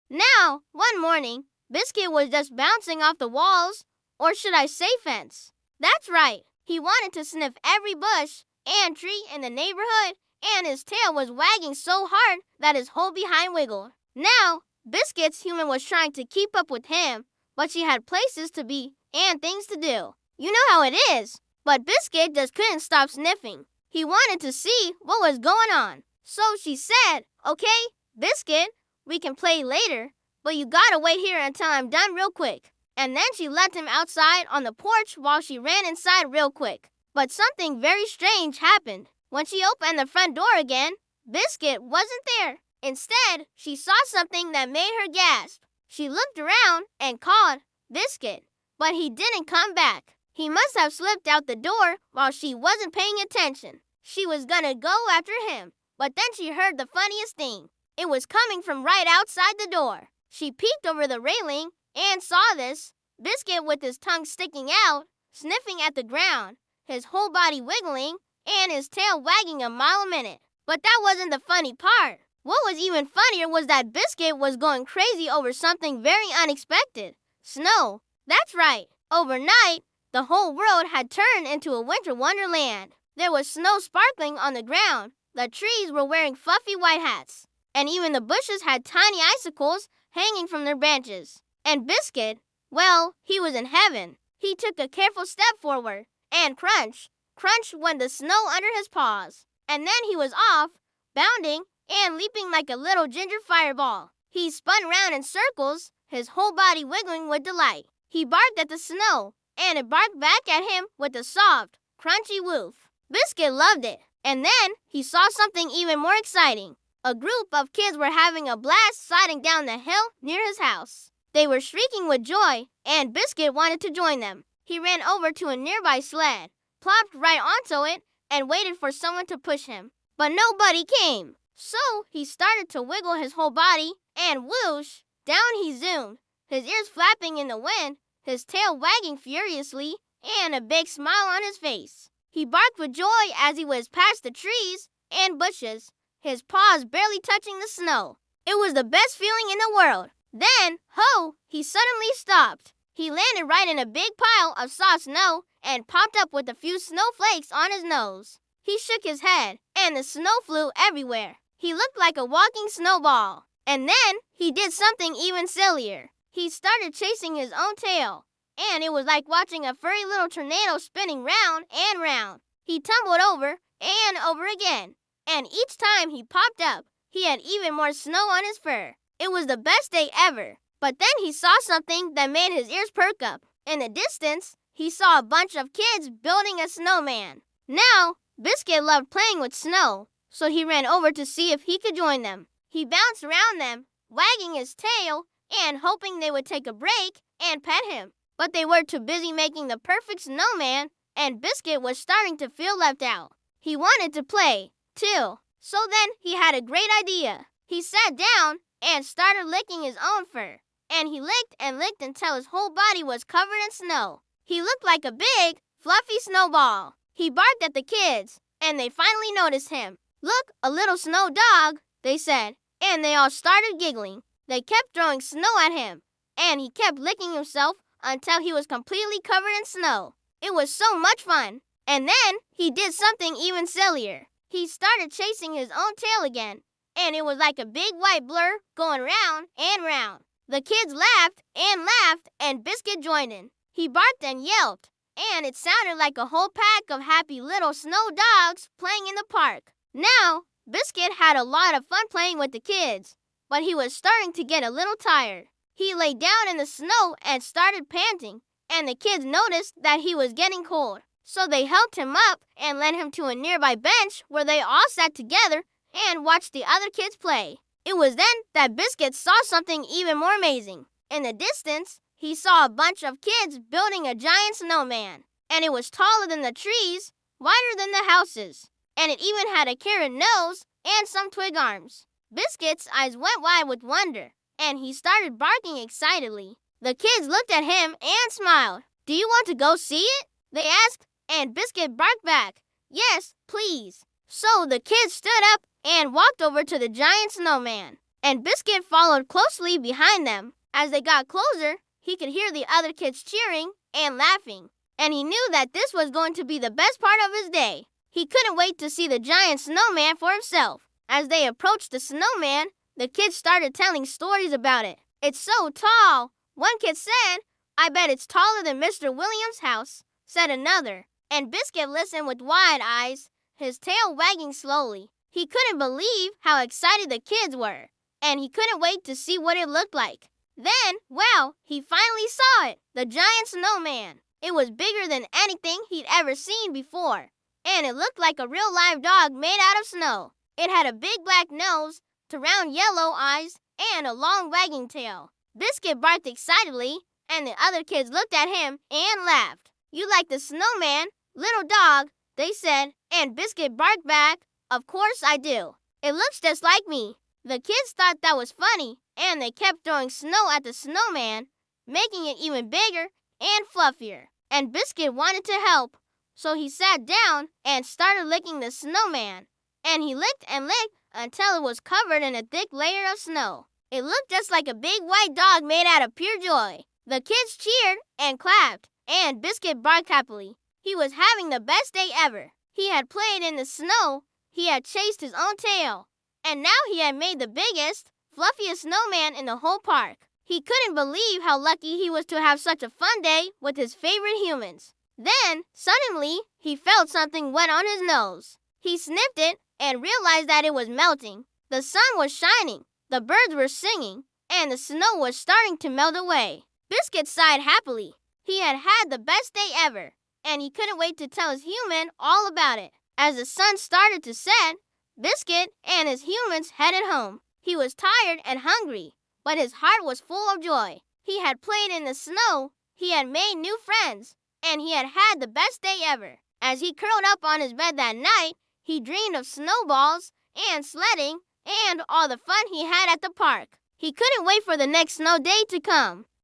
Now, one morning, Biscuit was just bouncing off the walls, or should I say fence. That's right, he wanted to sniff every bush and tree in the neighborhood, and his tail was wagging so hard that his whole behind wiggled. Now, Biscuit's human was trying to keep up with him, but she had places to be and things to do. You know how it is. But Biscuit just couldn't stop sniffing. He wanted to see what was going on. So she said, "Okay, Biscuit, we can play later, but you gotta wait here until I'm done real quick." And then she left him outside on the porch while she ran inside real quick. But something very strange happened. When she opened the front door again, Biscuit wasn't there. Instead, she saw something that made her gasp. She looked around and called Biscuit, but he didn't come back. He must have slipped out the door while she wasn't paying attention. She was gonna go after him, but then she heard the funniest thing. It was coming from right outside the door. She peeked over the railing and saw this. Biscuit with his tongue sticking out, sniffing at the ground, his whole body wiggling, and his tail wagging a mile a minute. But that wasn't the funny part. What was even funnier was that Biscuit was going crazy over something very unexpected. Snow. That's right. Overnight, the whole world had turned into a winter wonderland. There was snow sparkling on the ground. The trees were wearing fluffy white hats. And even the bushes had tiny icicles hanging from their branches. And Biscuit, well, he was in heaven. He took a careful step forward, and crunch, crunch went the snow under his paws. And then he was off, bounding and leaping like a little ginger fireball. He spun round in circles, his whole body wiggling with delight. He barked at the snow, and it barked back at him with a soft, crunchy woof. Biscuit loved it. And then he saw something even more exciting. A group of kids were having a blast sliding down the hill near his house. They were shrieking with joy, and Biscuit wanted to join them. He ran over to a nearby sled, plopped right onto it, and waited for someone to push him. But nobody came. So he started to wiggle his whole body, and whoosh, down he zoomed, his ears flapping in the wind, his tail wagging furiously, and a big smile on his face. He barked with joy as he whizzed past the trees and bushes, his paws barely touching the snow. It was the best feeling in the world. Then, ho, he suddenly stopped. He landed right in a big pile of soft snow and popped up with a few snowflakes on his nose. He shook his head, and the snow flew everywhere. He looked like a walking snowball. And then he did something even sillier. He started chasing his own tail, and it was like watching a furry little tornado spinning round and round. He tumbled over and over again, and each time he popped up, he had even more snow on his fur. It was the best day ever. But then he saw something that made his ears perk up. In the distance, he saw a bunch of kids building a snowman. Now, Biscuit loved playing with snow, so he ran over to see if he could join them. He bounced around them, wagging his tail and hoping they would take a break and pet him. But they were too busy making the perfect snowman, and Biscuit was starting to feel left out. He wanted to play, too. So then he had a great idea. He sat down and started licking his own fur. And he licked and licked until his whole body was covered in snow. He looked like a big, fluffy snowball. He barked at the kids, and they finally noticed him. "Look, a little snow dog," they said, and they all started giggling. They kept throwing snow at him, and he kept licking himself until he was completely covered in snow. It was so much fun. And then he did something even sillier. He started chasing his own tail again, and it was like a big white blur going round and round. The kids laughed, and Biscuit joined in. He barked and yelped, and it sounded like a whole pack of happy little snow dogs playing in the park. Now, Biscuit had a lot of fun playing with the kids, but he was starting to get a little tired. He lay down in the snow and started panting, and the kids noticed that he was getting cold. So they helped him up and led him to a nearby bench where they all sat together and watched the other kids play. It was then that Biscuit saw something even more amazing. In the distance, he saw a bunch of kids building a giant snowman. And it was taller than the trees, wider than the houses. And it even had a carrot nose and some twig arms. Biscuit's eyes went wide with wonder, and he started barking excitedly. The kids looked at him and smiled. "Do you want to go see it?" they asked, and Biscuit barked back, "Yes, please." So the kids stood up and walked over to the giant snowman. and Biscuit followed closely behind them. As they got closer, he could hear the other kids cheering and laughing, and he knew that this was going to be the best part of his day. He couldn't wait to see the giant snowman for himself. As they approached the snowman, the kids started telling stories about it. "It's so tall," one kid said. "I bet it's taller than Mr. Williams' house," said another. And Biscuit listened with wide eyes, his tail wagging slowly. He couldn't believe how excited the kids were, and he couldn't wait to see what it looked like. Then, well, he finally saw it, the giant snowman. It was bigger than anything he'd ever seen before, and it looked like a real live dog made out of snow. It had a big black nose, two round yellow eyes, and a long wagging tail. Biscuit barked excitedly, and the other kids looked at him and laughed. "You like the snowman, little dog," they said, and Biscuit barked back, "Of course I do. It looks just like me." The kids thought that was funny, and they kept throwing snow at the snowman, making it even bigger and fluffier. And Biscuit wanted to help, so he sat down and started licking the snowman. And he licked and licked until it was covered in a thick layer of snow. It looked just like a big white dog made out of pure joy. The kids cheered and clapped, and Biscuit barked happily. He was having the best day ever. He had played in the snow, he had chased his own tail, and now he had made the biggest, fluffiest snowman in the whole park. He couldn't believe how lucky he was to have such a fun day with his favorite humans. Then, suddenly, he felt something wet on his nose. He sniffed it and realized that it was melting. The sun was shining, the birds were singing, and the snow was starting to melt away. Biscuit sighed happily. He had had the best day ever, and he couldn't wait to tell his human all about it. As the sun started to set, Biscuit and his humans headed home. He was tired and hungry, but his heart was full of joy. He had played in the snow, he had made new friends, and he had had the best day ever. As he curled up on his bed that night, he dreamed of snowballs and sledding and all the fun he had at the park. He couldn't wait for the next snow day to come.